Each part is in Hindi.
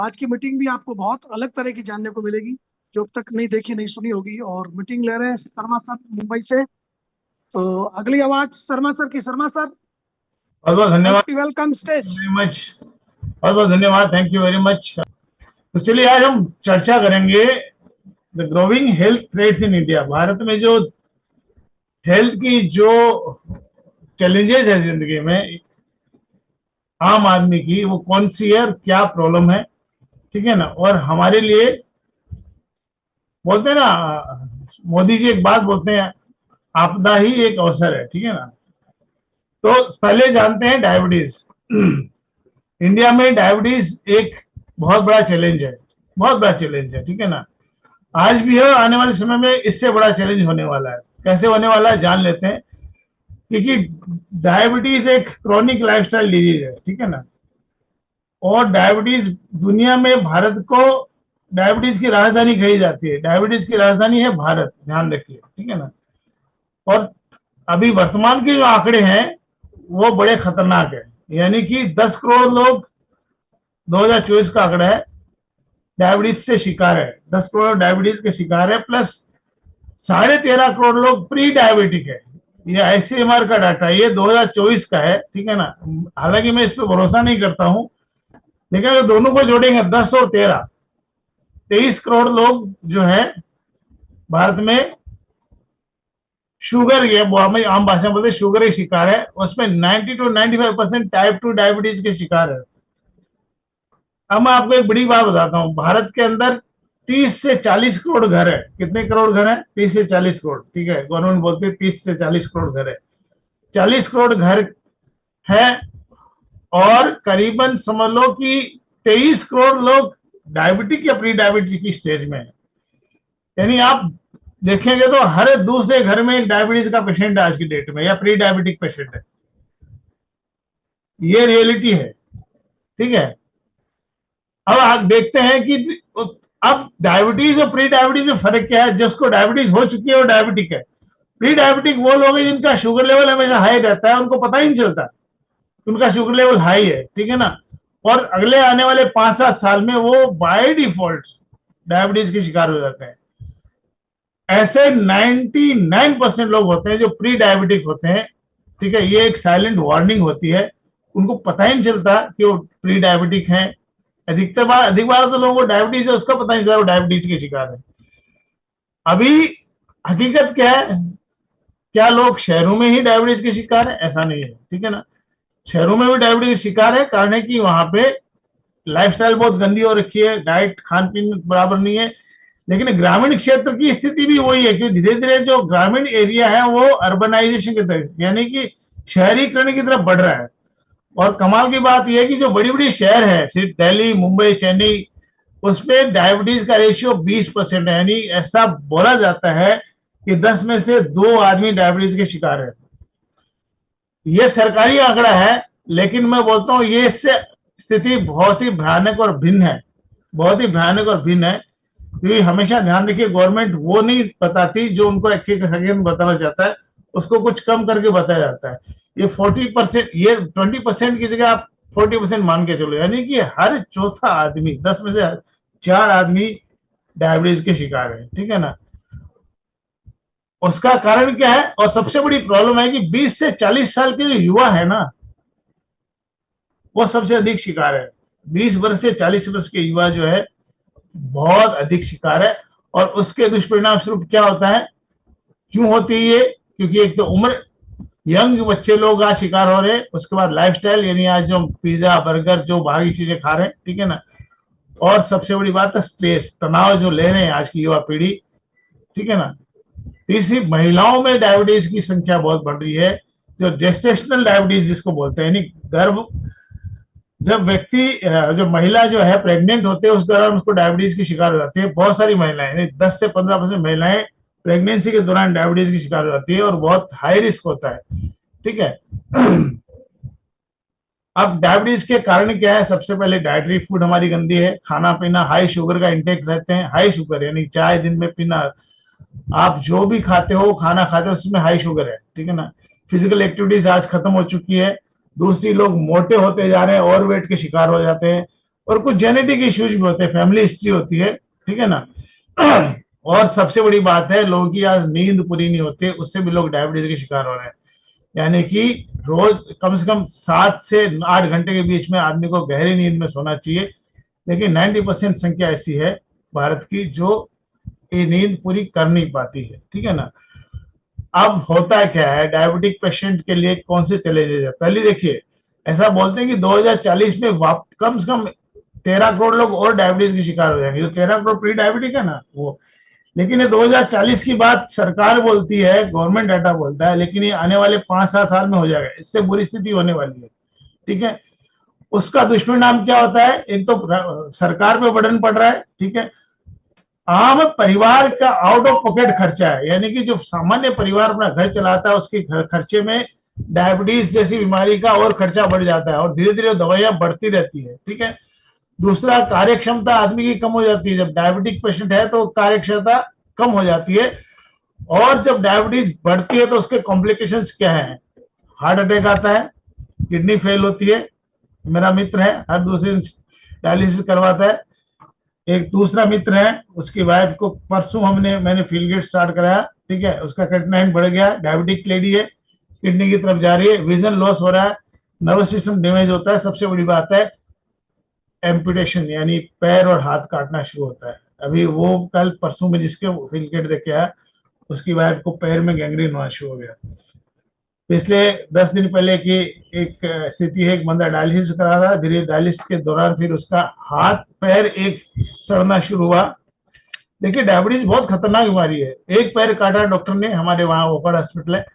आज की मीटिंग भी आपको बहुत अलग तरह की जानने को मिलेगी, जो अब तक नहीं देखी नहीं सुनी होगी। और मीटिंग ले रहे हैं शर्मा सर मुंबई से। तो अगली आवाज शर्मा सर की। शर्मा सर, बहुत बहुत धन्यवाद most welcome stage. Very much. बहुत बहुत धन्यवाद, थैंक यू वेरी मच। तो चलिए आज हम चर्चा करेंगे the growing health threats in India. Bharat में जो हेल्थ की जो चैलेंजेस है जिंदगी में आम आदमी की, वो कौन सी है और क्या प्रॉब्लम है, ठीक है ना। और हमारे लिए बोलते हैं ना, मोदी जी एक बात बोलते हैं, आपदा ही एक अवसर है, ठीक है ना। तो पहले जानते हैं डायबिटीज। इंडिया में डायबिटीज एक बहुत बड़ा चैलेंज है, बहुत बड़ा चैलेंज है, ठीक है ना। आज भी है, आने वाले समय में इससे बड़ा चैलेंज होने वाला है। कैसे होने वाला है जान लेते हैं। क्योंकि डायबिटीज एक क्रॉनिक लाइफस्टाइल डिजीज है, ठीक है ना। और डायबिटीज दुनिया में भारत को डायबिटीज की राजधानी कही जाती है। डायबिटीज की राजधानी है भारत, ध्यान रखिए, ठीक है ना। और अभी वर्तमान के जो आंकड़े हैं वो बड़े खतरनाक है। यानी कि 10 करोड़ लोग 2024 का आंकड़ा है डायबिटीज से शिकार है, 10 करोड़ डायबिटीज के शिकार है, प्लस 13.5 करोड़ लोग प्री डायबिटिक है। ये आईसीएमआर का डाटा, ये 2024 का है, ठीक है ना। हालांकि मैं इस पर भरोसा नहीं करता हूं, लेकिन अगर दोनों को जोड़ेंगे 10 और 13, 23 करोड़ लोग जो है भारत में शुगर, ये हमें आम भाषा में बोलते शुगर के शिकार है। उसमें 90 to 95% टाइप 2 डायबिटीज के शिकार है। अब मैं आपको एक बड़ी बात बताता हूं, भारत के अंदर 30 से 40 करोड़ घर है। कितने करोड़ घर है? 30 से 40 करोड़, ठीक है। गवर्नमेंट बोलती है 30 से 40 करोड़ घर है। 40 करोड़ घर है और करीबन समझ लो कि 23 करोड़ लोग डायबिटिक या प्री डायबिटिक की स्टेज में है। यानी आप देखेंगे तो हर दूसरे घर में एक डायबिटीज का पेशेंट है आज की डेट में, या प्री डायबिटिक पेशेंट है। ये रियलिटी है, ठीक है। अब आप देखते हैं कि अब डायबिटीज और प्री डायबिटीज में फर्क क्या है। जिसको डायबिटीज हो चुकी है वो डायबिटिक है। प्री डायबिटिक वो लोग हैं जिनका शुगर लेवल हमेशा हाई रहता है, उनको पता ही नहीं चलता उनका शुगर लेवल हाई है, ठीक है ना। और अगले आने वाले 5-7 साल में वो बाय डिफॉल्ट डायबिटीज के शिकार हो जाते हैं। ऐसे 99% लोग होते हैं जो प्री डायबिटिक होते हैं, ठीक है। ये एक साइलेंट वार्निंग होती है, उनको पता ही नहीं चलता कि वो प्री डायबिटिक हैं। अधिक बार तो लोगों को डायबिटीज है उसका पता नहीं चलता वो डायबिटीज के शिकार है। अभी हकीकत क्या है, क्या लोग शहरों में ही डायबिटीज के शिकार है? ऐसा नहीं है, ठीक है ना। शहरों में भी डायबिटीज शिकार है, कारण है कि वहां पे लाइफस्टाइल बहुत गंदी हो रखी है, डाइट खान पीन बराबर नहीं है। लेकिन ग्रामीण क्षेत्र की स्थिति भी वही है कि धीरे धीरे जो ग्रामीण एरिया है वो अर्बनाइजेशन की तरफ, यानी कि शहरीकरण की तरफ बढ़ रहा है। और कमाल की बात यह है कि जो बड़ी बड़ी शहर है, सिर्फ दिल्ली, मुंबई, चेन्नई, उसमें डायबिटीज का रेशियो 20% है। यानी ऐसा बोला जाता है कि 10 में से 2 आदमी डायबिटीज के शिकार है। ये सरकारी आंकड़ा है, लेकिन मैं बोलता हूं ये इससे स्थिति बहुत ही भयानक और भिन्न है, बहुत ही भयानक और भिन्न है। क्योंकि हमेशा ध्यान रखिए, गवर्नमेंट वो नहीं बताती जो उनको एक एक सेकेंड बताना चाहता है, उसको कुछ कम करके बताया जाता है। ये 40%, ये 20% की जगह आप 40% मान के चलो, यानी कि हर चौथा आदमी, 10 में से 4 आदमी डायबिटीज के शिकार है, ठीक है ना। उसका कारण क्या है? और सबसे बड़ी प्रॉब्लम है कि 20 से 40 साल के जो युवा है ना, वो सबसे अधिक शिकार है। 20 वर्ष से 40 वर्ष के युवा जो है बहुत अधिक शिकार है। और उसके दुष्परिणाम स्वरूप क्या होता है, क्यों होती है ये? क्योंकि एक तो उम्र, यंग बच्चे लोग आज शिकार हो रहे हैं। उसके बाद लाइफस्टाइल, यानी आज जो पिज्जा बर्गर जो बाहरी चीजें खा रहे हैं, ठीक है ना। और सबसे बड़ी बात है स्ट्रेस, तनाव जो ले रहे हैं आज की युवा पीढ़ी, ठीक है ना। तीसरी, महिलाओं में डायबिटीज की संख्या बहुत बढ़ रही है, जो जेस्टेशनल डायबिटीज जिसको बोलते हैं, यानी गर्भ, जब व्यक्ति, जो महिला जो है प्रेग्नेंट होते हैं उस दौरान उसको डायबिटीज की शिकार हो जाती है। बहुत सारी महिलाएं, 10 से 15% महिलाएं प्रेगनेंसी के दौरान डायबिटीज की शिकार हो जाती है और बहुत हाई रिस्क होता है, ठीक है। अब डायबिटीज के कारण क्या है? सबसे पहले डाइटरी फूड हमारी गंदी है, खाना पीना हाई शुगर का इंटेक रहते हैं। हाई शुगर यानी चाय दिन में पीना, आप जो भी खाते हो खाना खाते हो उसमें हाई शुगर है, ठीक है ना। फिजिकल एक्टिविटीज आज खत्म हो चुकी है। दूसरी, लोग मोटे होते जा रहे हैं, ओवरवेट के शिकार हो जाते हैं। और कुछ जेनेटिक इश्यूज भी होते हैं, फैमिली हिस्ट्री होती है, ठीक है ना। और सबसे बड़ी बात है, लोगों की आज नींद पूरी नहीं होती, उससे भी लोग डायबिटीज के शिकार हो रहे हैं। यानी कि रोज कम से कम 7 से 8 घंटे के बीच में आदमी को गहरी नींद में सोना चाहिए, लेकिन 90% संख्या ऐसी है भारत की जो ये नींद पूरी कर नहीं पाती है, ठीक है ना। अब होता क्या है, डायबिटिक पेशेंट के लिए कौन से चैलेंजेस है। पहले देखिए, ऐसा बोलते हैं कि 2040 में कम से कम 13 करोड़ लोग और डायबिटीज के शिकार हो जाएंगे। जो 13 करोड़ प्री डायबिटिक है ना वो, लेकिन ये 2040 की बात सरकार बोलती है, गवर्नमेंट डाटा बोलता है, लेकिन ये आने वाले 5-7 साल में हो जाएगा। इससे बुरी स्थिति होने वाली है, ठीक है। उसका दुष्परिणाम क्या होता है, एक तो सरकार पे बर्डन पड़ रहा है, ठीक है। आम परिवार का आउट ऑफ पॉकेट खर्चा है, यानी कि जो सामान्य परिवार अपना घर चलाता है उसके खर्चे में डायबिटीज जैसी बीमारी का और खर्चा बढ़ जाता है, और धीरे धीरे दवाइयां बढ़ती रहती है, ठीक है। दूसरा, कार्यक्षमता आदमी की कम हो जाती है। जब डायबिटिक पेशेंट है तो कार्यक्षमता कम हो जाती है, और जब डायबिटीज बढ़ती है तो उसके कॉम्प्लिकेशंस क्या है, हार्ट अटैक आता है, किडनी फेल होती है। मेरा मित्र है, हर दूसरे दिन डायलिसिस करवाता है। एक दूसरा मित्र है, उसकी वाइफ को परसों मैंने फीलगेट स्टार्ट कराया, ठीक है। उसका क्रिएटिनिन बढ़ गया, डायबिटिक लेडी है, किडनी की तरफ जा रही है, विजन लॉस हो रहा है, नर्वस सिस्टम डैमेज होता है। सबसे बड़ी बात है एम्पुटेशन, यानी पैर और हाथ काटना शुरू होता है। अभी वो कल परसों में जिसके फीलगेट देख के आया, उसकी वाइफ को पैर में गैंग्रीन होना शुरू हो गया। पिछले 10 दिन पहले की एक स्थिति है, एक बंदा डायलिसिस करा रहा, धीरे डायलिसिस के दौरान फिर उसका हाथ पैर एक सड़ना शुरू हुआ। देखिए, डायबिटीज बहुत खतरनाक बीमारी है। एक पैर काटा डॉक्टर ने, हमारे वहां ओपन हॉस्पिटल है,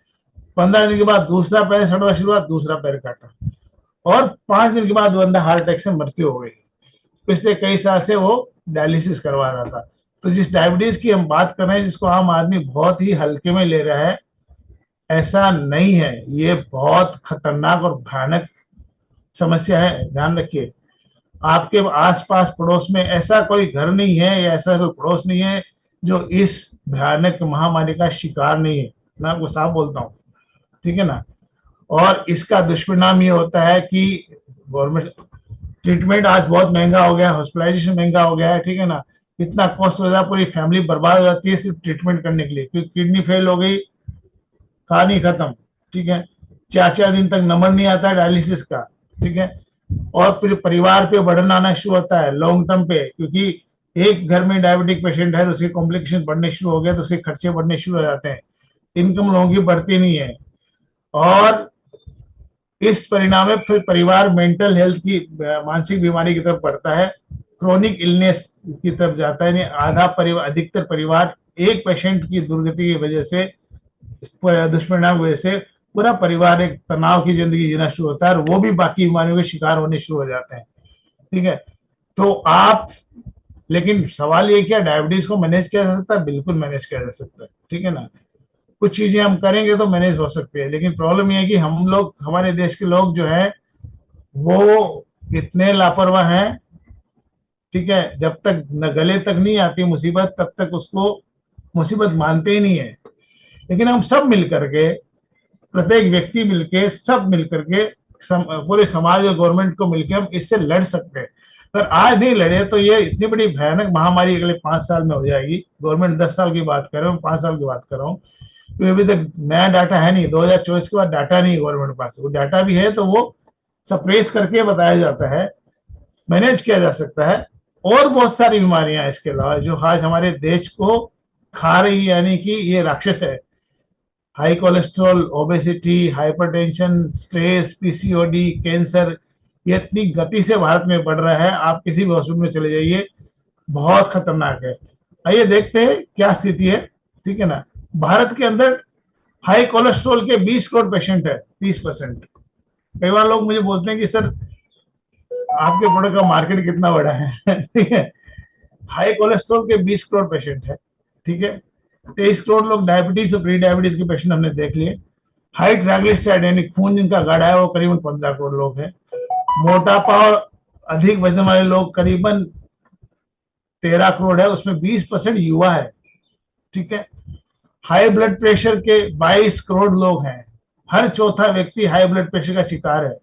15 दिन के बाद दूसरा पैर सड़ना शुरू हुआ, दूसरा पैर काटा, और 5 दिन के बाद बंदा हार्ट अटैक से मृत्यु हो गई। पिछले कई साल से वो डायलिसिस करवा रहा था। तो जिस डायबिटीज की हम बात कर रहे हैं, जिसको आम आदमी बहुत ही हल्के में ले रहा है, ऐसा नहीं है। ये बहुत खतरनाक और भयानक समस्या है, ध्यान रखिए। आपके आसपास पड़ोस में ऐसा कोई घर नहीं है या ऐसा कोई पड़ोस नहीं है जो इस भयानक महामारी का शिकार नहीं है, मैं आपको साफ बोलता हूँ, ठीक है ना। और इसका दुष्परिणाम ये होता है कि गवर्नमेंट ट्रीटमेंट आज बहुत महंगा हो गया, हॉस्पिटलाइजेशन महंगा हो गया है, ठीक है ना। इतना कॉस्ट हो जाता है, पूरी फैमिली बर्बाद हो जाती है सिर्फ ट्रीटमेंट करने के लिए, क्योंकि किडनी फेल हो गई, कहानी खत्म, ठीक है। 4-4 दिन तक नंबर नहीं आता डायलिसिस का, ठीक है। और फिर परिवार पे बर्डन आना शुरू होता है लॉन्ग टर्म पे, क्योंकि एक घर में डायबिटिक पेशेंट है तो उसके कॉम्प्लिकेशन बढ़ने शुरू हो गए, तो उसके खर्चे बढ़ने शुरू हो जाते हैं, इनकम लोगों की बढ़ती नहीं है, और इस परिणाम में फिर परिवार मेंटल हेल्थ की, मानसिक बीमारी की तरफ बढ़ता है, क्रोनिक इलनेस की तरफ जाता है। आधा परिवार, अधिकतर परिवार एक पेशेंट की दुर्गति की वजह से, दुष्परिणाम की वजह से पूरा परिवार एक तनाव की जिंदगी जीना शुरू होता है, और वो भी बाकी बीमारियों के शिकार होने शुरू हो जाते हैं, ठीक है। तो आप, लेकिन सवाल ये क्या डायबिटीज को मैनेज किया जा सकता है? बिल्कुल मैनेज किया जा सकता है, ठीक है ना। कुछ चीजें हम करेंगे तो मैनेज हो सकती है, लेकिन प्रॉब्लम यह है कि हम लोग, हमारे देश के लोग जो है वो इतने लापरवाह हैं, ठीक है। जब तक न गले तक नहीं आती मुसीबत, तब तक उसको मुसीबत मानते ही नहीं है। लेकिन हम सब मिल करके, प्रत्येक व्यक्ति मिलके, सब मिल करके, पूरे समाज और गवर्नमेंट को मिलके हम इससे लड़ सकते हैं। पर आज नहीं लड़े तो ये इतनी बड़ी भयानक महामारी अगले 5 साल में हो जाएगी। गवर्नमेंट 10 साल की बात कर रहा हूँ, 5 साल की बात कर रहा हूँ, क्योंकि अभी तक नया डाटा है नहीं, 2024 के बाद डाटा नहीं गवर्नमेंट के पास। वो डाटा भी है तो वो सप्रेस करके बताया जाता है, मैनेज किया जा सकता है। और बहुत सारी बीमारियां इसके अलावा जो आज हमारे देश को खा रही है, यानी कि ये राक्षस है। High cholesterol, obesity, hypertension, stress, PCOD, cancer, ये इतनी गति से भारत में बढ़ रहा है, आप किसी भी हॉस्पिटल में चले जाइए, बहुत खतरनाक है। आइए देखते हैं क्या स्थिति है, ठीक है ना। भारत के अंदर हाई कोलेस्ट्रॉल के 20 करोड़ पेशेंट है, 30%। कई बार लोग मुझे बोलते हैं कि सर आपके प्रोडक्ट का मार्केट कितना बड़ा है, ठीक है। हाई कोलेस्ट्रॉल के 20 करोड़ पेशेंट है, ठीक है। 23 करोड़ लोग डायबिटीज और प्री डायबिटीज के पेशेंट हमने देख लिए। हाई ट्राइग्लिसराइड यानी खून जिनका गाढ़ा है वो करीबन 15 करोड़ लोग हैं। मोटापा और अधिक वजन वाले लोग करीबन 13 करोड़ है, उसमें 20% युवा है, ठीक है। हाई ब्लड प्रेशर के 22 करोड़ लोग हैं, हर चौथा व्यक्ति हाई ब्लड प्रेशर का शिकार है,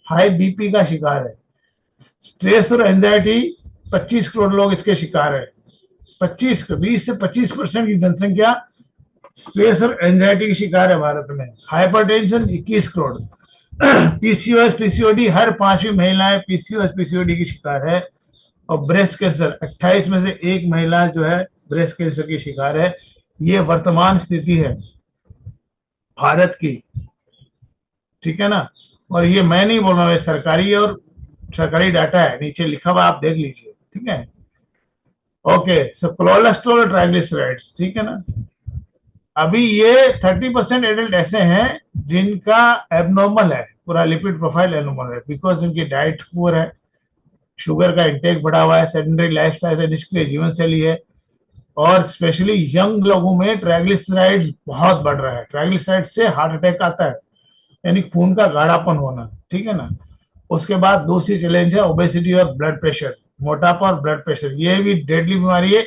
हाई बीपी का शिकार है। स्ट्रेस और एंजाइटी 25 करोड़ लोग इसके शिकार है। 20 से 25% की जनसंख्या स्ट्रेस और एंजाइटी की शिकार है भारत में। हाइपरटेंशन 21 करोड़। पीसीओएस पीसीओडी हर 5वीं महिला पीसीओएस पीसीओडी की शिकार है। और ब्रेस्ट कैंसर 28 में से एक महिला जो है ब्रेस्ट कैंसर की शिकार है। ये वर्तमान स्थिति है भारत की, ठीक है ना। और ये मैं नहीं बोल रहा हूँ, सरकारी और सरकारी डाटा है, नीचे लिखा हुआ आप देख लीजिए, ठीक है। ओके, सो कोलेस्ट्रॉल और ट्राइग्लिसराइड्स, ठीक है ना। अभी ये 30% एडल्ट ऐसे हैं जिनका एबनॉर्मल है, पूरा लिपिड प्रोफाइल एबनॉर्मल है, बिकॉज उनकी डाइट पुअर है, शुगर का इंटेक बढ़ा हुआ है, सेडेंटरी लाइफस्टाइल है, निष्क्रिय जीवन शैली है, और स्पेशली यंग लोगों में ट्राइग्लिसराइड्स बहुत बढ़ रहा है। ट्राइग्लिसराइड से हार्ट अटैक आता है, यानी खून का गाढ़ापन होना, ठीक है ना। उसके बाद दूसरी चैलेंज है ओबेसिटी और ब्लड प्रेशर, मोटापा और ब्लड प्रेशर। ये भी डेडली बीमारी है,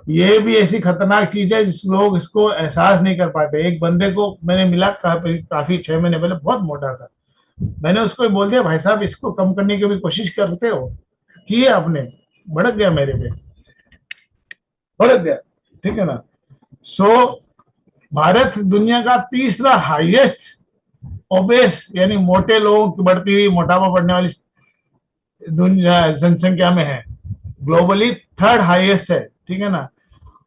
ये भी ऐसी खतरनाक चीज है जिस लोग इसको एहसास नहीं कर पाते। एक बंदे को मैंने मिला काफी 6 महीने पहले, बहुत मोटा था। मैंने उसको बोल दिया, भाई साहब इसको कम करने की भी कोशिश करते हो, किए आपने? भड़क गया मेरे पे, भड़क गया, ठीक है ना। सो भारत दुनिया का तीसरा हाईएस्ट ओबेस यानी मोटे लोगों की बढ़ती हुई मोटापा बढ़ने वाली दुनिया जनसंख्या में है, ग्लोबली थर्ड हाईएस्ट है, ठीक है ना।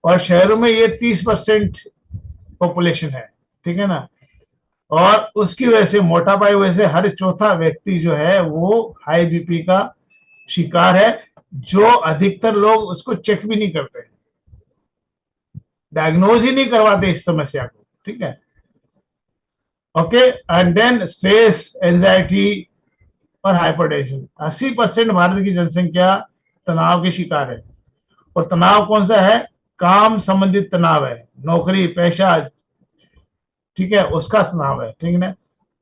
और शहरों में ये 30% पॉपुलेशन है, ठीक है ना। और उसकी वजह से, मोटापा की वजह से हर चौथा व्यक्ति जो है वो हाई बीपी का शिकार है, जो अधिकतर लोग उसको चेक भी नहीं करते, डायग्नोज ही नहीं करवाते इस समस्या को, ठीक है। Okay, and then stress, anxiety और हाइपरटेंशन। 80% भारत की जनसंख्या तनाव के शिकार है। और तनाव कौन सा है? काम संबंधित तनाव है, नौकरी पेशा, ठीक है, उसका तनाव है, ठीक है ना।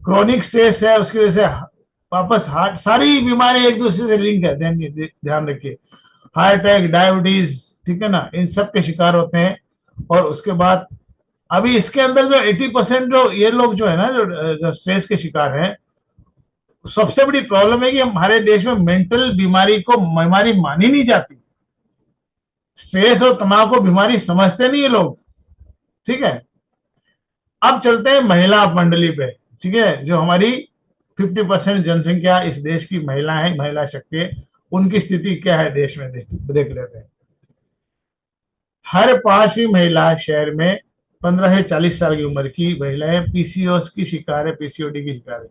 क्रोनिक स्ट्रेस है, उसकी वजह से वापस हार्ट, सारी बीमारी एक दूसरे से लिंक है, ध्यान रखिए। हार्ट अटैक, डायबिटीज, ठीक है ना, इन सब के शिकार होते हैं। और उसके बाद अभी इसके अंदर जो 80% जो ये लोग जो है ना, जो स्ट्रेस के शिकार हैं, सबसे बड़ी प्रॉब्लम है कि हमारे देश में मेंटल बीमारी को बीमारी मानी नहीं जाती। स्ट्रेस और तनाव को बीमारी समझते नहीं है लोग, ठीक है। अब चलते हैं महिला मंडली पे, ठीक है। जो हमारी 50% जनसंख्या इस देश की महिला है, महिला शक्ति है, उनकी स्थिति क्या है देश में, देख लेते हैं। हर 5वीं महिला शहर में 15 से 40 साल की उम्र की महिलाएं पीसीओएस की शिकार है, पीसीओडी की शिकार है।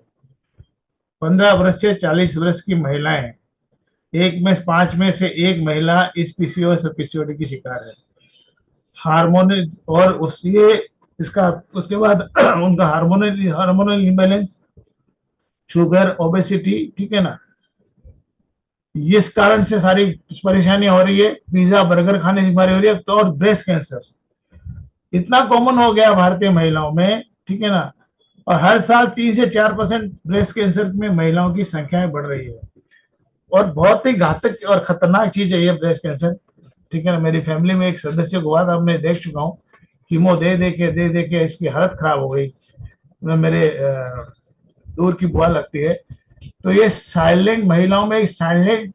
15 वर्ष से 40 वर्ष की महिलाएं, 5 में से एक महिला इस पीसीओएस और पीसीओडी की शिकार है। हार्मोन और इसका उसके बाद उनका हार्मोनल इम्बैलेंस, शुगर, ओबेसिटी, ठीक है ना, इस कारण से सारी परेशानी हो रही है। पिज्जा बर्गर खाने की बीमारी हो रही है। तो और ब्रेस्ट कैंसर इतना कॉमन हो गया भारतीय महिलाओं में, ठीक है ना। और हर साल 3 से 4% ब्रेस्ट कैंसर में महिलाओं की संख्याएं बढ़ रही है। और बहुत ही घातक और खतरनाक चीज है ये ब्रेस्ट कैंसर, ठीक है ना। मेरी फैमिली में एक सदस्य को हुआ था, मैं देख चुका हूँ, कीमो दे दे के इसकी हालत खराब हो गई। मेरे दूर की बुआ लगती है। तो ये साइलेंट, महिलाओं में एक साइलेंट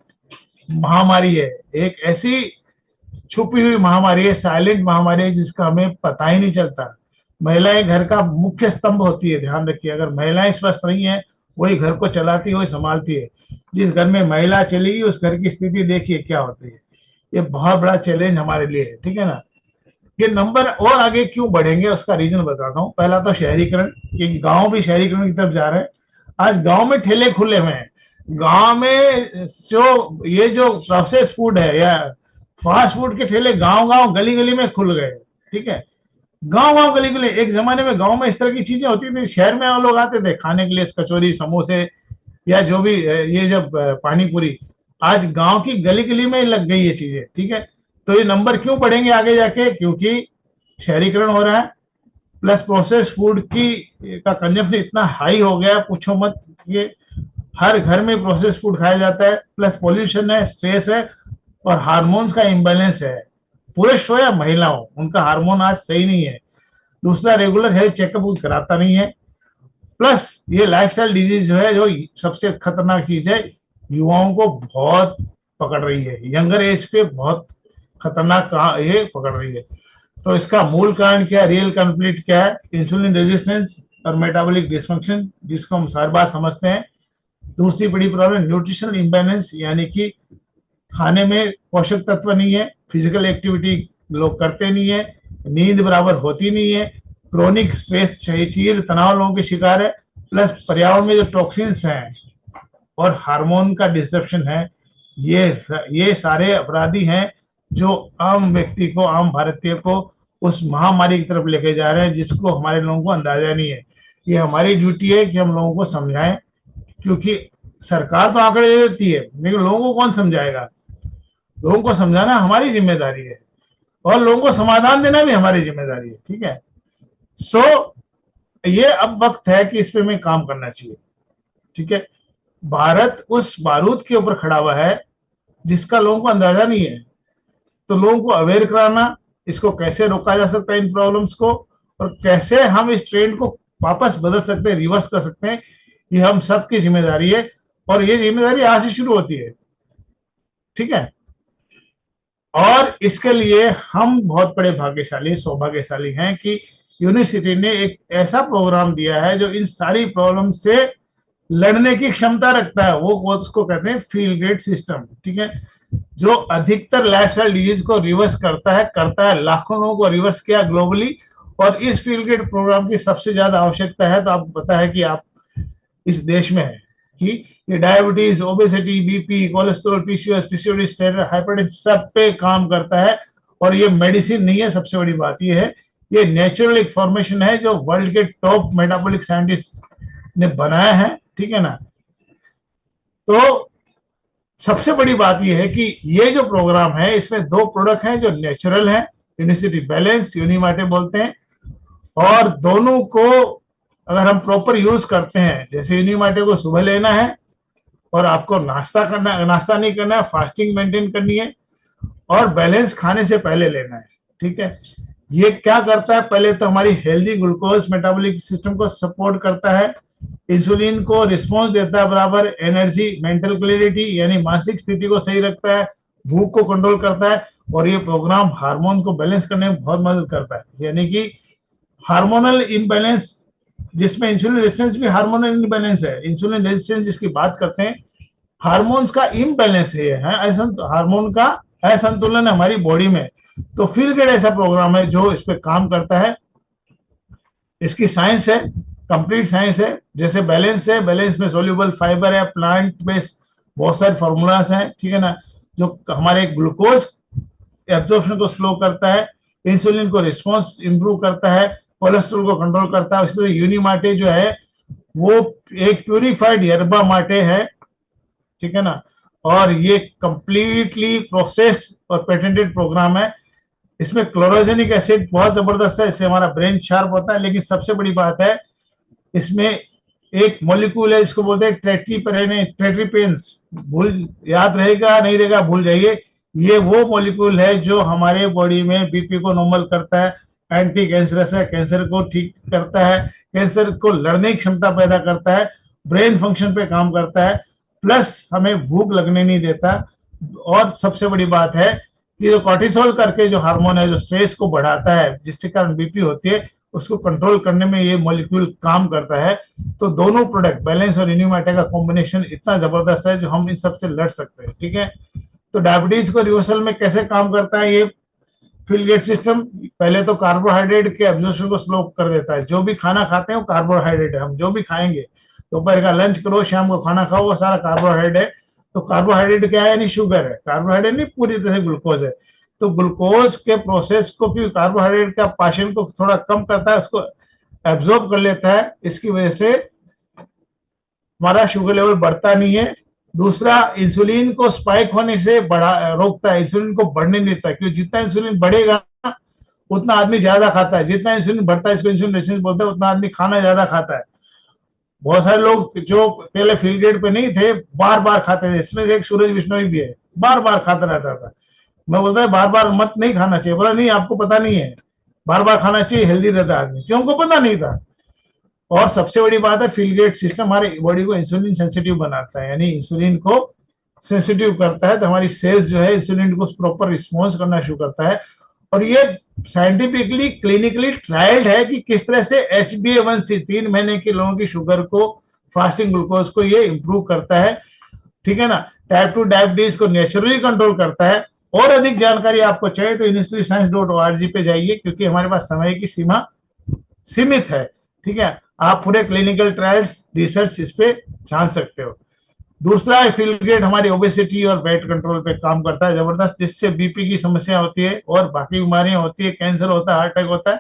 महामारी है, एक ऐसी छुपी हुई महामारी है, साइलेंट महामारी है, जिसका हमें पता ही नहीं चलता। महिलाएं घर का मुख्य स्तंभ होती है, ध्यान रखिए। अगर महिलाएं स्वस्थ नहीं है, वही घर को चलाती है, वही संभालती है। जिस घर में महिला चलेगी, उस घर की स्थिति देखिए क्या होती है। ये बहुत बड़ा चैलेंज हमारे लिए है, ठीक है ना। ये नंबर और आगे क्यों बढ़ेंगे, उसका रीजन बताता हूँ। पहला तो शहरीकरण, कि गांव भी शहरीकरण की तरफ जा रहे हैं। आज गांव में ठेले खुले हुए हैं। गांव में जो प्रोसेस फूड है या फास्ट फूड के ठेले गांव गली गली में खुल गए, ठीक है। गांव गली गली, एक जमाने में गांव में इस तरह की चीजें होती थी, शहर में लोग आते थे खाने के लिए, कचौरी, समोसे या जो भी, ये जब पानी पूरी। आज गांव की गली गली में लग गई ये चीजें, ठीक है। तो ये नंबर क्यों बढ़ेंगे आगे जाके? क्योंकि शहरीकरण हो रहा है, प्लस प्रोसेस फूड का कंजम्पशन इतना हाई हो गया, पूछो मत। ये हर घर में प्रोसेस फूड खाया जाता है, प्लस पोल्यूशन है, स्ट्रेस है, और हार्मोन्स का इम्बैलेंस है। पुरुष हो या महिला हो, उनका हार्मोन आज सही नहीं है। दूसरा, रेगुलर हेल्थ चेकअप कराता नहीं है। प्लस ये लाइफस्टाइल डिजीज जो है, जो सबसे खतरनाक चीज है, युवाओं को बहुत पकड़ रही है, यंगर एज पे बहुत खतरनाक ये पकड़ रही है। तो इसका मूल कारण क्या है, रियल कॉन्फ्लिक्ट क्या है? इंसुलिन रेजिस्टेंस और मेटाबॉलिक डिसफंक्शन, जिसको हम हर बार समझते हैं। दूसरी बड़ी प्रॉब्लम न्यूट्रिशनल इम्बैलेंस, यानी कि खाने में पोषक तत्व नहीं है, फिजिकल एक्टिविटी लोग करते नहीं है, नींद बराबर होती नहीं है, क्रोनिक स्ट्रेस चीर तनाव लोगों के शिकार है, प्लस पर्यावरण में जो टॉक्सिन्स हैं और हार्मोन का डिस्ट्रप्शन है, ये सारे अपराधी हैं जो आम व्यक्ति को, आम भारतीय को उस महामारी की तरफ लेके जा रहे हैं, जिसको हमारे लोगों को अंदाजा नहीं है। ये हमारी ड्यूटी है कि हम लोगों को समझाएं, क्योंकि सरकार तो आंकड़े दे देती है, लेकिन लोगों को कौन समझाएगा? लोगों को समझाना हमारी जिम्मेदारी है और लोगों को समाधान देना भी हमारी जिम्मेदारी है। ठीक है, सो ये अब वक्त है कि इस पे में काम करना चाहिए। ठीक है, भारत उस बारूद के ऊपर खड़ा हुआ है जिसका लोगों को अंदाजा नहीं है। तो लोगों को अवेयर कराना, इसको कैसे रोका जा सकता है, इन प्रॉब्लम्स को, और कैसे हम इस ट्रेंड को वापस बदल सकते हैं, रिवर्स कर सकते हैं, ये हम सबकी जिम्मेदारी है। और ये जिम्मेदारी आज से शुरू होती है। ठीक है, और इसके लिए हम बहुत बड़े भाग्यशाली, सौभाग्यशाली हैं कि यूनिवर्सिटी ने एक ऐसा प्रोग्राम दिया है जो इन सारी प्रॉब्लम से लड़ने की क्षमता रखता है। वो उसको कहते हैं फील ग्रेड सिस्टम। ठीक है, जो अधिकतर लाइफस्टाइल डिजीज को रिवर्स करता है, लाखों लोगों को रिवर्स किया ग्लोबली। और इस फील ग्रेड प्रोग्राम की सबसे ज्यादा आवश्यकता है, तो आपको पता है कि आप इस देश में है कि ये diabetes, obesity, BP, cholesterol, PCOS, hypertension सब पे काम करता है। और ये मेडिसिन नहीं है, सबसे बड़ी बात ये है, ये नेचुरल एक फॉर्मेशन है जो वर्ल्ड के टॉप मेटाबॉलिक साइंटिस्ट ने बनाया है। ठीक है ना, तो सबसे बड़ी बात यह है कि ये जो प्रोग्राम है इसमें दो प्रोडक्ट हैं जो नेचुरल हैं, यूनिवर्सिटी बैलेंस, यूनिमाटे बोलते हैं। और दोनों को अगर हम प्रॉपर यूज करते हैं, जैसे यूनिमाटे को सुबह लेना है और आपको नाश्ता नहीं करना है, फास्टिंग मेंटेन करनी है, और बैलेंस खाने से पहले लेना है। ठीक है, ये क्या करता है, पहले तो हमारी हेल्दी ग्लूकोज मेटाबॉलिक सिस्टम को सपोर्ट करता है, इंसुलिन को रिस्पॉन्स देता है बराबर, एनर्जी, मेंटल क्लैरिटी यानी मानसिक स्थिति को सही रखता है, भूख को कंट्रोल करता है, और ये प्रोग्राम हार्मोन को बैलेंस करने में बहुत मदद करता है। यानी कि हार्मोनल इम्बैलेंस, जिसमें इंसुलिन रेजिस्टेंस भी हार्मोनल इम्बैलेंस है। इंसुलिन रेजिस्टेंस जिसकी बात करते हैं, हार्मोन्स का इम्बैलेंस है, हार्मोन का असंतुलन है हमारी बॉडी में। तो फील गुड ऐसा प्रोग्राम है जो इस पे काम करता है। इसकी साइंस है, कंप्लीट साइंस है। जैसे बैलेंस है, बैलेंस में सोल्यूबल फाइबर है, प्लांट बेस्ड बहुत सारे फॉर्मूलाज हैं। ठीक है ना, जो हमारे ग्लूकोज एब्जॉर्प्शन को स्लो करता है, इंसुलिन को रिस्पॉन्स इंप्रूव करता है, कोलेस्ट्रॉल को कंट्रोल करता है। इसी तरह यूनिमाटे जो है वो एक प्यूरिफाइड यरबा माटे है। ठीक है ना, और ये कंप्लीटली प्रोसेस और पेटेंटेड प्रोग्राम है। इसमें क्लोरोजेनिक एसिड बहुत जबरदस्त है, इससे हमारा ब्रेन शार्प होता है। लेकिन सबसे बड़ी बात है, इसमें एक मॉलिक्यूल है, इसको बोलते हैं ट्रेट्रिपेन्स। भूल याद रहेगा, नहीं रहेगा भूल जाइए। ये वो मॉलिक्यूल है जो हमारे बॉडी में बीपी को नॉर्मल करता है, एंटी कैंसरस है, कैंसर को ठीक करता है, कैंसर को लड़ने की क्षमता पैदा करता है, ब्रेन फंक्शन पे काम करता है, प्लस हमें भूख लगने नहीं देता। और सबसे बड़ी बात है कि जो कॉर्टिसोल करके जो हार्मोन है, जो स्ट्रेस को बढ़ाता है, जिसके कारण बीपी होती है, उसको कंट्रोल करने में ये मॉलिक्यूल काम करता है। तो दोनों प्रोडक्ट बैलेंस और यूनिमाटे का कॉम्बिनेशन इतना जबरदस्त है जो हम इन सबसे लड़ सकते हैं। ठीक है, तो डायबिटीज को रिवर्सल में कैसे काम करता है ये फील गेट सिस्टम? पहले तो कार्बोहाइड्रेट के एब्जॉर्प्शन को स्लो कर देता है। जो भी खाना खाते हैं वो कार्बोहाइड्रेट है। हम जो भी खाएंगे, दोपहर का लंच करो, शाम को खाना खाओ, वो सारा कार्बोहाइड्रेट है। तो कार्बोहाइड्रेट क्या है? यानी शुगर है। कार्बोहाइड्रेट नहीं, पूरी तरह से ग्लूकोज है। तो ग्लूकोज के प्रोसेस को, क्योंकि कार्बोहाइड्रेट का पाचन को थोड़ा कम करता है, उसको एब्जॉर्ब कर लेता है, इसकी वजह से हमारा शुगर लेवल बढ़ता नहीं है। दूसरा, इंसुलिन को स्पाइक होने से रोकता है, इंसुलिन को बढ़ने देता है। क्योंकि जितना इंसुलिन बढ़ेगा उतना आदमी ज्यादा खाता है, जितना इंसुलिन बढ़ता है, इसको इंसुलिन रेजिस्टेंस बोलते हैं, उतना आदमी खाना ज्यादा खाता है। बहुत सारे लोग जो पहले फील ग्रेड पे नहीं थे, बार बार खाते थे। इसमें से एक सूरज बिश्नोई भी है, बार बार खाता रहता था। मैं बोलता है बार बार मत नहीं खाना चाहिए। बोला नहीं, आपको पता नहीं है, बार बार खाना चाहिए, हेल्दी रहता है आदमी। क्यों? हमको पता नहीं था। और सबसे बड़ी बात है, फील ग्रेड सिस्टम हमारे बॉडी को इंसुलिन सेंसिटिव बनाता है, यानी इंसुलिन को सेंसिटिव करता है, तो हमारी सेल्स जो है इंसुलिन को प्रॉपर रिस्पॉन्स करना शुरू करता है। और ये साइंटिफिकली क्लिनिकली ट्रायल्ड है कि किस तरह से HbA1c 3 महीने के लोगों की शुगर को, फास्टिंग ग्लूकोज को ये इंप्रूव करता है, ठीक है ना। टाइप 2 डायबिटीज को नेचुरली कंट्रोल करता है। और अधिक जानकारी आपको चाहिए तो UniversallyScience.org पे जाइए, क्योंकि हमारे पास समय की सीमा सीमित है, ठीक है। आप पूरे क्लिनिकल ट्रायल्स रिसर्च इस पे जान सकते हो। दूसरा है फीलग्रेड, हमारी ओबेसिटी और वेट कंट्रोल पे काम करता है जबरदस्त, जिससे बीपी की समस्या होती है और बाकी बीमारियां होती है, कैंसर होता है, हार्ट अटैक होता है,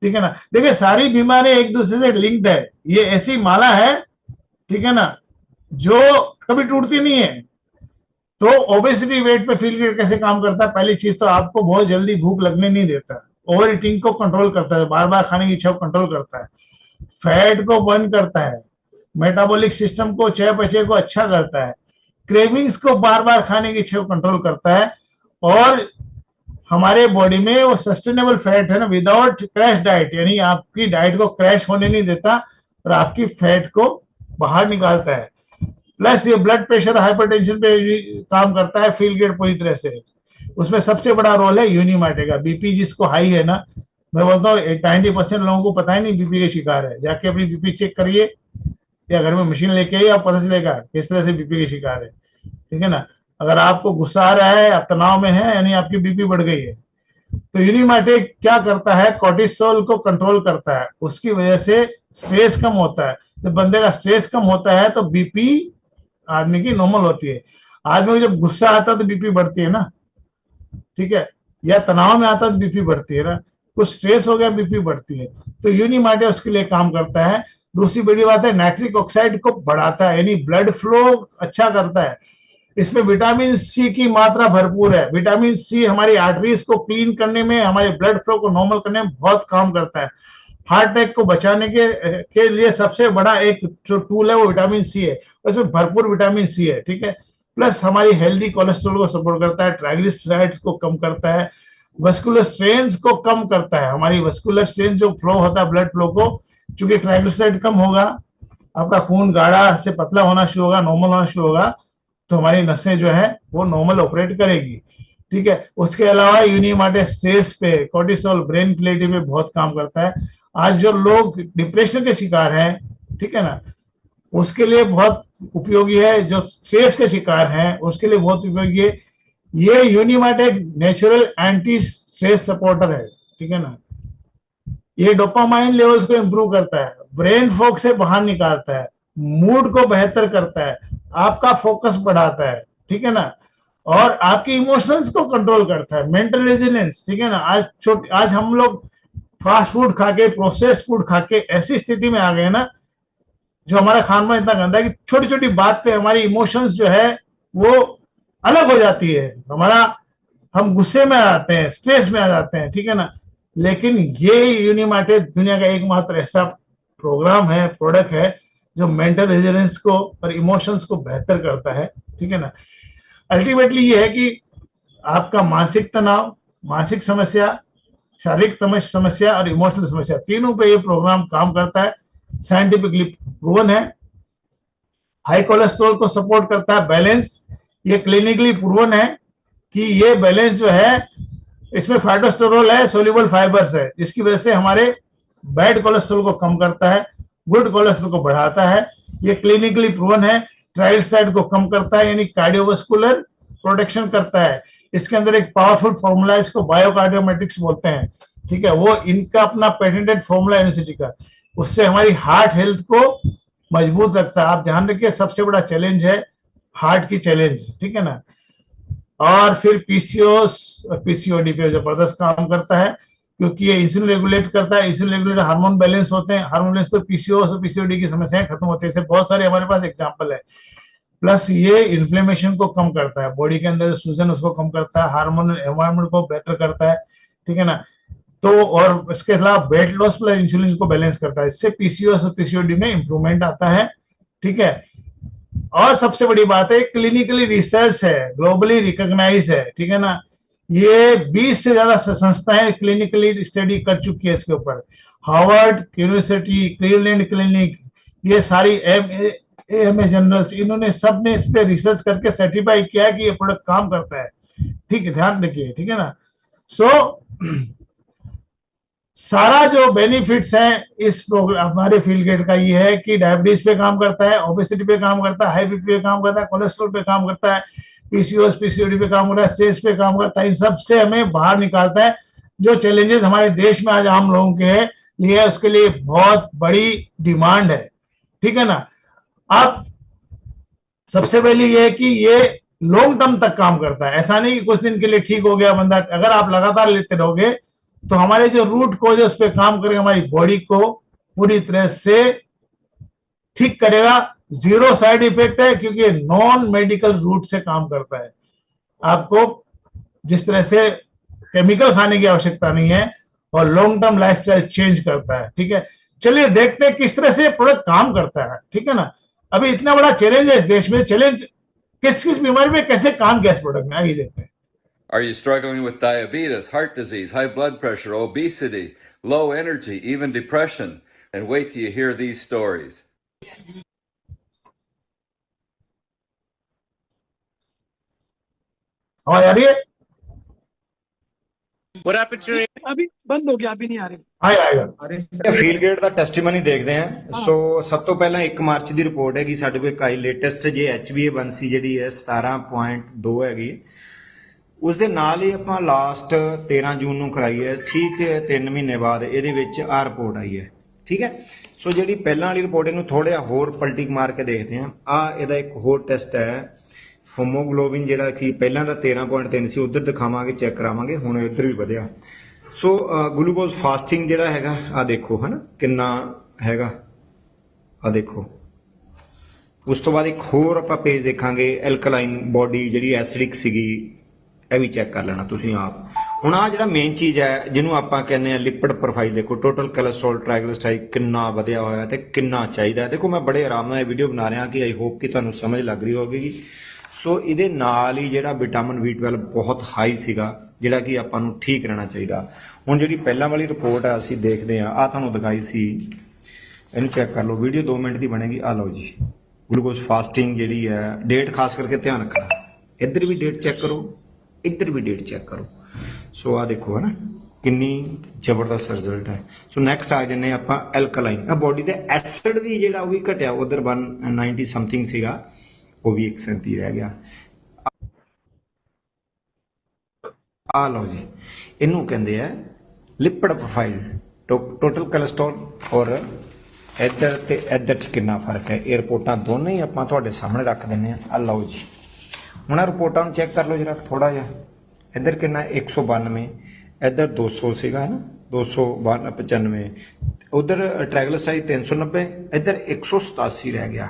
ठीक है ना। देखिए सारी बीमारियां एक दूसरे से लिंक्ड है, ये ऐसी माला है, ठीक है ना, जो कभी टूटती नहीं है। तो ओबेसिटी वेट पे फीलग्रेड कैसे काम करता है? पहली चीज तो आपको बहुत जल्दी भूख लगने नहीं देता, ओवर ईटिंग को कंट्रोल करता है, बार बार खाने की इच्छा को कंट्रोल करता है, फैट को बर्न करता है, मेटाबॉलिक सिस्टम को, चयापचय को अच्छा करता है, क्रेविंग्स को, बार बार खाने की इच्छा को कंट्रोल करता है। और हमारे बॉडी में वो सस्टेनेबल फैट है ना, विदाउट क्रैश डाइट, यानी आपकी डाइट को क्रैश होने नहीं देता और आपकी फैट को बाहर निकालता है। प्लस ये ब्लड प्रेशर, हाइपरटेंशन पे काम करता है फीलग्रेड पूरी तरह से। उसमें सबसे बड़ा रोल है यूनिमाटे का। बीपी जिसको हाई है ना, मैं बोलता हूँ 90% लोगों को पता ही नहीं बीपी के शिकार है। जाके अपनी बीपी चेक करिए, या घर में मशीन लेके आइए, आप पता चलेगा किस तरह से बीपी के शिकार है, ठीक है ना। अगर आपको गुस्सा आ रहा है, आप तनाव में है, यानी आपकी बीपी बढ़ गई है। तो यूनिमाटे क्या करता है, कोर्टिसोल को कंट्रोल करता है, उसकी वजह से स्ट्रेस कम होता है। जब बंदे का स्ट्रेस कम होता है तो बीपी आदमी की नॉर्मल होती है। आदमी को जब गुस्सा आता है तो बीपी बढ़ती है ना, ठीक है, या तनाव में आता है तो बीपी बढ़ती है ना, कुछ स्ट्रेस हो गया बीपी बढ़ती है। तो यूनिमाटे उसके लिए काम करता है। दूसरी बड़ी बात है, नाइट्रिक ऑक्साइड को बढ़ाता है, यानी ब्लड फ्लो अच्छा करता है। इसमें विटामिन सी की मात्रा भरपूर है। विटामिन सी हमारी आर्टरीज को क्लीन करने में, हमारे ब्लड फ्लो को नॉर्मल करने में बहुत काम करता है। हार्ट अटैक को बचाने के लिए सबसे बड़ा एक जो टूल है वो विटामिन सी है, उसमें भरपूर विटामिन सी है, ठीक है। प्लस हमारी हेल्दी कोलेस्ट्रॉल को सपोर्ट करता है, ट्राइग्लिसराइड्स को कम करता है, वस्कुलर स्ट्रेन्स को कम करता है। हमारी वस्कुलर स्ट्रेन जो फ्लो होता है ब्लड फ्लो को, चूंकि ट्राइग्लिसराइड कम होगा, आपका खून गाढ़ा से पतला होना शुरू होगा, नॉर्मल होना शुरू होगा, तो हमारी नसें जो है वो नॉर्मल ऑपरेट करेगी, ठीक है। उसके अलावा यूनिमाटे स्ट्रेस पे, कोर्टिसोल, ब्रेन क्लैरिटी पे बहुत काम करता है। आज जो लोग डिप्रेशन के शिकार हैं, ठीक है ना, उसके लिए बहुत उपयोगी है। जो स्ट्रेस के शिकार हैं उसके लिए बहुत उपयोगी है। ये यूनिमाटे नेचुरल एंटी स्ट्रेस सपोर्टर है, ठीक है ना। ये डोपामाइन लेवल्स को इंप्रूव करता है, ब्रेन फॉग से बाहर निकालता है, मूड को बेहतर करता है, आपका फोकस बढ़ाता है, ठीक है ना, और आपकी इमोशंस को कंट्रोल करता है, मेंटल रेजिलियंस, ठीक है ना। आज हम लोग फास्ट फूड खा के, प्रोसेस्ड फूड खा के ऐसी स्थिति में आ गए ना, जो हमारा खान पान इतना गंदा है कि छोटी छोटी बात पे हमारी इमोशंस जो है वो अलग हो जाती है, हम गुस्से में आ जाते हैं, स्ट्रेस में आ जाते हैं, ठीक है ना। लेकिन ये यूनिमाटे दुनिया का एकमात्र ऐसा प्रोग्राम है, प्रोडक्ट है, जो मेंटल रेजिलियंस को और इमोशंस को बेहतर करता है, ठीक है ना। अल्टीमेटली ये है कि आपका मानसिक तनाव, मानसिक समस्या, शारीरिक समस्या और इमोशनल समस्या, तीनों पे ये प्रोग्राम काम करता है। साइंटिफिकली प्रूवन है। हाई कोलेस्ट्रॉल को सपोर्ट करता है, बैलेंस, ये क्लिनिकली प्रूवन है कि ये बैलेंस जो है, इसमें फाइटोस्टेरोल है, सोल्यूबल फाइबर्स है, जिसकी वजह से हमारे बैड कोलेस्ट्रॉल को कम करता है, गुड कोलेस्ट्रॉल को बढ़ाता है। ये क्लिनिकली प्रूवन है। ट्राइग्लिसराइड को कम करता है, यानी कार्डियोवास्कुलर प्रोटेक्शन करता है। इसके अंदर एक पावरफुल फॉर्मूला है, इसको बायोकार्डियोमेट्रिक्स बोलते हैं, ठीक है। वो इनका अपना पेटेंटेड फॉर्मूला यूनिवर्सिटी का, उससे हमारी हार्ट हेल्थ को मजबूत रखता है। आप ध्यान रखिए, सबसे बड़ा चैलेंज है हार्ट की चैलेंज, ठीक है ना। और फिर पीसीओएस और पीसीओडी पे जबरदस्त काम करता है, क्योंकि ये इंसुलिन रेगुलेट करता है। इंसुलिन रेगुलेट हार्मोन बैलेंस होते हैं, हार्मोन बैलेंस तो पीसीओएस और पीसीओडी की समस्याएं खत्म होती है। ऐसे बहुत सारे हमारे पास एग्जांपल है। प्लस ये इन्फ्लेमेशन को कम करता है, बॉडी के अंदर सूजन उसको कम करता है, हार्मोनल एनवायरनमेंट को बेटर करता है, ठीक है ना। तो और इसके अलावा वेट लॉस प्लस इंसुलिन को बैलेंस करता है, इससे पीसीओएस और पीसीओडी में इंप्रूवमेंट आता है, ठीक है। और सबसे बड़ी बात है, क्लिनिकली रिसर्च है, ग्लोबली रिकॉग्नाइज है, ठीक है ना। ये 20 से ज्यादा संस्थाएं क्लिनिकली स्टडी कर चुकी है इसके ऊपर। हार्वर्ड यूनिवर्सिटी, क्लीवलैंड क्लिनिक, ये सारी AMS जनरल्स, इन्होंने सब ने इस पे रिसर्च करके सर्टिफाई किया है कि ये प्रोडक्ट काम करता है। ठीक है, ध्यान रखिए, ठीक है ना। सो सारा जो बेनिफिट्स है इस प्रोग्राम हमारे फील्ड गेट का ये है कि डायबिटीज पे काम करता है, ओबेसिटी पे काम करता है, हाई बीपी पे काम करता है, कोलेस्ट्रॉल पे काम करता है, PCOS PCOD पे काम करता है, स्ट्रेस पे काम करता है। इन सब से हमें बाहर निकालता है। जो चैलेंजेस हमारे देश में आज आम लोगों के लिए है, उसके लिए बहुत बड़ी डिमांड है। ठीक है ना। अब सबसे पहले ये है कि ये लॉन्ग टर्म तक काम करता है। ऐसा नहीं कि कुछ दिन के लिए ठीक हो गया बंदा। अगर आप लगातार लेते रहोगे तो हमारे जो रूट कॉज है उस पर काम करेगा, हमारी बॉडी को पूरी तरह से ठीक करेगा। जीरो साइड इफेक्ट है क्योंकि नॉन मेडिकल रूट से काम करता है। आपको जिस तरह से केमिकल खाने की आवश्यकता नहीं है और लॉन्ग टर्म लाइफस्टाइल चेंज करता है। ठीक है, चलिए देखते हैं किस तरह से प्रोडक्ट काम करता है। ठीक है ना। अभी इतना बड़ा चैलेंज है इस देश में, चैलेंज किस किस बीमारी में कैसे काम किया इस प्रोडक्ट में, आइए देखते हैं। Are you struggling with diabetes, heart disease, high blood pressure, obesity, low energy, even depression? And wait till you hear these stories. आवाज आ रही है? What happened to अभी बंद हो गया, अभी नहीं आ रही। आएगा। ਫੀਲਡ ਗੇਟ ਦਾ ਟੈਸਟੀਮਨੀ ਦੇਖਦੇ ਹਾਂ। ਸੋ ਸਭ ਤੋਂ ਪਹਿਲਾਂ 1 ਮਾਰਚ ਦੀ ਰਿਪੋਰਟ ਹੈਗੀ ਸਾਡੇ ਕੋਲ, ਇੱਕ ਆਈ ਲੇਟੈਸਟ ਜੇ HbA1c ਜਿਹੜੀ ਹੈ 17.2 ਹੈਗੀ। ਉਸ ਦੇ ਨਾਲ ਹੀ ਆਪਾਂ ਲਾਸਟ 13 ਜੂਨ ਨੂੰ ਕਰਾਈ ਹੈ। ਠੀਕ ਹੈ, 3 ਮਹੀਨੇ ਬਾਅਦ ਇਹਦੇ ਵਿੱਚ ਆ ਰਿਪੋਰਟ ਆਈ ਹੈ। ਠੀਕ ਹੈ, ਸੋ ਜਿਹੜੀ ਪਹਿਲਾਂ ਵਾਲੀ ਰਿਪੋਰਟ ਇਹਨੂੰ ਥੋੜਾ ਜਿਹਾ ਹੋਰ ਪਲਟੀ ਮਾਰ ਕੇ ਦੇਖਦੇ ਹਾਂ। ਆ ਇਹਦਾ ਇੱਕ ਹੋਰ ਟੈਸਟ ਹੈ ਹੋਮੋਗਲੋबिन, ਜਿਹੜਾ ਕਿ ਪਹਿਲਾਂ ਦਾ 13.3 ਸੀ, ਉਧਰ ਦਿਖਾਵਾਂਗੇ, ਚੈੱਕ ਕਰਾਵਾਂਗੇ। ਹੁਣ ਇੱਧਰ ਵੀ ਵਧਿਆ। ਸੋ ਗਲੂਕੋਜ਼ ਫਾਸਟਿੰਗ ਜਿਹੜਾ ਹੈਗਾ ਆ ਦੇਖੋ ਹੈ ਨਾ ਕਿੰਨਾ ਹੈਗਾ, ਆ ਦੇਖੋ। ਉਸ ਤੋਂ ਬਾਅਦ ਇੱਕ ਹੋਰ ਆਪਾਂ ਪੇਜ ਦੇਖਾਂਗੇ ਐਲਕਲਾਈਨ ਬੋਡੀ ਜਿਹੜੀ ਐਸਿਡਿਕ ਸੀਗੀ, ਇਹ ਵੀ ਚੈੱਕ ਕਰ ਲੈਣਾ ਤੁਸੀਂ ਆਪ। ਹੁਣ ਆ ਜਿਹੜਾ ਮੇਨ ਚੀਜ਼ ਹੈ ਜਿਹਨੂੰ ਆਪਾਂ ਕਹਿੰਦੇ ਆ ਲਿਪਿਡ ਪ੍ਰੋਫਾਈਲ, ਦੇਖੋ ਟੋਟਲ ਕੋਲੇਸਟ੍ਰੋਲ ਟ੍ਰਾਈਗਲਿਸਰਾਈਡ ਕਿੰਨਾ ਵਧਿਆ ਹੋਇਆ ਤੇ ਕਿੰਨਾ ਚਾਹੀਦਾ। ਦੇਖੋ ਮੈਂ ਬੜੇ ਆਰਾਮ ਨਾਲ ਇਹ ਵੀਡੀਓ ਬਣਾ ਰਿਹਾ ਕਿ ਆਈ ਹੋਪ ਕਿ ਤੁਹਾਨੂੰ ਸਮਝ ਲੱਗ ਰਹੀ ਹੋਵੇਗੀ। ਸੋ ਇਹਦੇ ਨਾਲ ਹੀ ਜਿਹੜਾ ਵਿਟਾਮਿਨ B12 ਬਹੁਤ ਹਾਈ ਸੀਗਾ, ਜਿਹੜਾ ਕਿ ਆਪਾਂ ਨੂੰ ਠੀਕ ਰਹਿਣਾ ਚਾਹੀਦਾ। ਹੁਣ ਜਿਹੜੀ ਪਹਿਲਾਂ ਵਾਲੀ ਰਿਪੋਰਟ ਆ ਅਸੀਂ ਦੇਖਦੇ ਹਾਂ, ਆ ਤੁਹਾਨੂੰ ਦਿਖਾਈ ਸੀ, ਇਹਨੂੰ ਚੈੱਕ ਕਰ ਲਓ। ਵੀਡੀਓ 2 ਮਿੰਟ ਦੀ ਬਣੇਗੀ। ਆ ਲਓ ਜੀ, ਗਲੂਕੋਜ਼ ਫਾਸਟਿੰਗ ਜਿਹੜੀ ਹੈ, ਡੇਟ ਖਾਸ ਕਰਕੇ ਧਿਆਨ ਰੱਖਣਾ। ਇੱਧਰ ਵੀ ਡੇਟ ਚੈੱਕ ਕਰੋ, ਇੱਧਰ ਵੀ ਡੇਟ ਚੈੱਕ ਕਰੋ। ਸੋ ਆ ਦੇਖੋ ਹੈ ਨਾ ਕਿੰਨੀ ਜ਼ਬਰਦਸਤ ਰਿਜ਼ਲਟ ਹੈ। ਸੋ ਨੈਕਸਟ ਆ ਜੰਨੇ ਆਪਾਂ ਐਲਕਲਾਈਨ। ਆ ਬੋਡੀ ਦੇ ਐਸਿਡ ਵੀ ਜਿਹੜਾ ਉਹ ਵੀ ਘਟਿਆ, ਉਧਰ 190 ਸਮਥਿੰਗ ਸੀਗਾ, ਉਹ ਵੀ 137 ਰਹਿ ਗਿਆ। ਆ ਲਓ ਜੀ, ਇਹਨੂੰ ਕਹਿੰਦੇ ਆ ਲਿਪਿਡ ਪ੍ਰੋਫਾਈਲ, ਟੋਟਲ ਕੋਲੇਸਟ੍ਰੋਲ ਔਰ ਇੱਧਰ ਤੇ ਇੱਧਰ 'ਚ ਕਿੰਨਾ ਫਰਕ ਹੈ। ਇਹ ਰਿਪੋਰਟਾਂ ਦੋਨੇ ਹੀ ਆਪਾਂ ਤੁਹਾਡੇ ਸਾਹਮਣੇ ਰੱਖ ਦਿੰਦੇ ਹਾਂ। ਆ ਲਓ ਜੀ, ਹੁਣ ਆ ਰਿਪੋਰਟਾਂ ਨੂੰ ਚੈੱਕ ਕਰ ਲਓ ਜਰਾ ਥੋੜਾ ਜਿਹਾ। ਇੱਧਰ ਕਿੰਨਾ 192, ਇੱਧਰ 200 ਸੀਗਾ ਨਾ, 295, ਉਧਰ ਟ੍ਰਾਈਗਲਿਸਰਾਈਡ 390, ਇੱਧਰ 187 ਰਹਿ ਗਿਆ।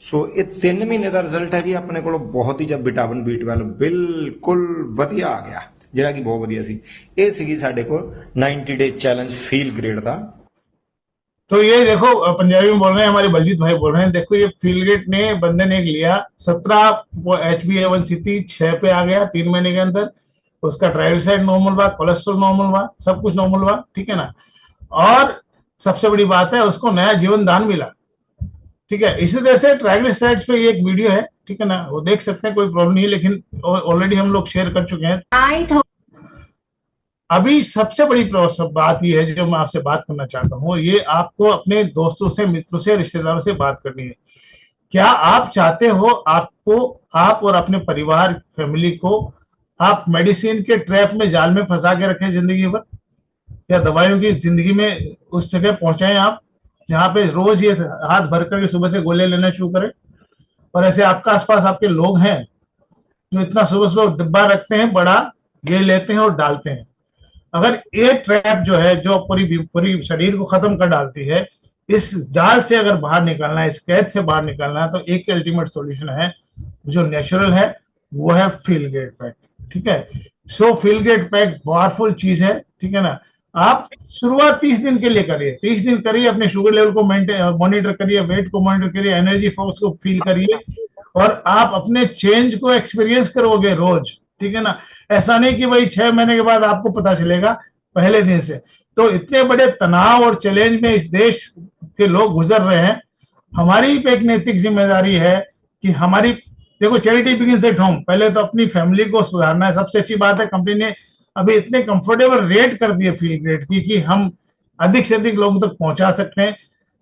ਸੋ ਇਹ 3 ਮਹੀਨੇ ਦਾ ਰਿਜ਼ਲਟ ਹੈ ਜੀ ਆਪਣੇ ਕੋਲ। ਬਹੁਤ ਹੀ ਜਬ ਵਿਟਾਮਿਨ B12 ਬਿਲਕੁਲ ਵਧੀਆ ਆ ਗਿਆ, ਜਿਹੜਾ ਕਿ ਬਹੁਤ ਵਧੀਆ ਸੀ। ਇਹ ਸੀਗੀ ਸਾਡੇ ਕੋਲ 90 डे चैलेंज फील ग्रेड ਦਾ। तो ये देखो पंजाबी में बोल रहे हैं, हमारे बलजीत भाई बोल रहे हैं, देखो ये फील गेट ने बंदे ने लिया 17 HbA1c 6 पे आ गया 3 महीने के अंदर। उसका ट्राइग्लिसराइड नॉर्मल हुआ, कोलेस्ट्रॉल नॉर्मल हुआ, सब कुछ नॉर्मल हुआ। ठीक है ना। और सबसे बड़ी बात है उसको नया जीवन दान मिला। ठीक है, इसी तरह से ट्राइग्लिसराइड्स पे ये एक वीडियो है, ठीक है ना, वो देख सकते हैं, कोई प्रॉब्लम नहीं है, लेकिन ऑलरेडी हम लोग शेयर कर चुके हैं। अभी सबसे बड़ी बात ये है जो मैं आपसे बात करना चाहता हूँ, ये आपको अपने दोस्तों से, मित्रों से, रिश्तेदारों से बात करनी है। क्या आप चाहते हो आपको, आप और अपने परिवार, फैमिली को आप मेडिसिन के ट्रैप में, जाल में फंसा के रखें जिंदगी भर, या दवाइयों की जिंदगी में उस जगह पहुंचाएं आप जहां पे रोज ये हाथ भर करके सुबह से गोले लेना शुरू करें? और ऐसे आपका आसपास आपके लोग हैं जो इतना सुबह सुबह डिब्बा रखते हैं बड़ा, ये लेते हैं और डालते हैं। अगर ये ट्रैप जो है, जो पूरी शरीर को खत्म कर डालती है, इस जाल से अगर बाहर निकलना है, इस कैद से बाहर निकलना है, तो एक अल्टीमेट सॉल्यूशन है जो नेचुरल है, वो है फील गेट पैक। ठीक है, so feel get pack powerful चीज है। ठीक है ना। आप शुरुआत 30 दिन के लिए करिए, 30 दिन करिए, अपने शुगर लेवल को मॉनिटर करिए, वेट को मॉनिटर करिए, एनर्जी फोर्स को फील करिए, और आप अपने चेंज को एक्सपीरियंस करोगे रोज। ठीक है ना। ऐसा नहीं कि भाई 6 महीने के बाद आपको पता चलेगा, पहले दिन से। तो इतने बड़े तनाव और चैलेंज में इस देश के लोग गुजर रहे हैं, हमारी पे एक नैतिक जिम्मेदारी है कि हमारी, देखो चैरिटी बिगिंस एट होम, पहले तो अपनी फैमिली को सुधारना है। सबसे अच्छी बात है कंपनी ने अभी इतने कंफर्टेबल रेट कर दिए फील ग्रेड की कि हम अधिक से अधिक लोगों तक पहुंचा सकते हैं,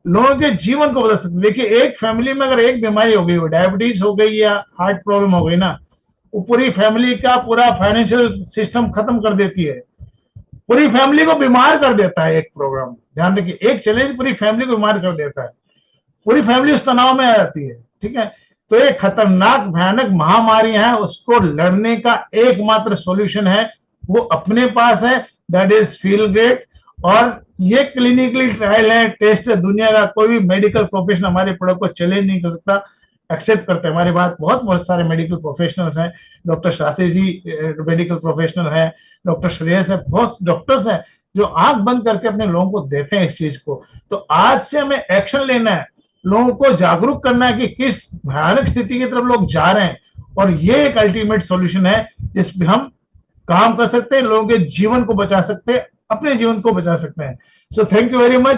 लोगों के जीवन को बदल सकते हैं। देखिए एक फैमिली में अगर एक बीमारी हो गई हो, डायबिटीज हो गई या हार्ट प्रॉब्लम हो गई ना, वो पूरी फैमिली का पूरा फाइनेंशियल सिस्टम खत्म कर देती है, पूरी फैमिली को बीमार कर देता है। एक प्रोग्राम ध्यान रखिए, एक चैलेंज पूरी फैमिली को बीमार कर देता है, पूरी फैमिली उस तनाव में आ जाती है। ठीक है, तो ये खतरनाक भयानक महामारियां हैं, उसको लड़ने का एकमात्र सॉल्यूशन है वो अपने पास है, दैट इज फील ग्रेट। और ये क्लिनिकली ट्रायल है, टेस्ट है, दुनिया का कोई भी मेडिकल प्रोफेशनल हमारे प्रोडक्ट को चैलेंज नहीं कर सकता, एक्सेप्ट करते हैं हमारी बात। बहुत सारे मेडिकल प्रोफेशनल्स हैं, doctor Shastri ji medical professional हैं, डॉक्टर श्रेयस है, बहुत डॉक्टर्स हैं जो आंख बंद करके अपने लोगों को देते हैं इस चीज को। तो आज से हमें एक्शन लेना है, लोगों को जागरूक करना है कि किस भयानक स्थिति की तरफ लोग जा रहे हैं, और ये एक अल्टीमेट सॉल्यूशन है जिसपे हम काम कर सकते हैं, लोगों के जीवन को बचा सकते हैं, अपने जीवन को बचा सकते हैं। So thank you very much.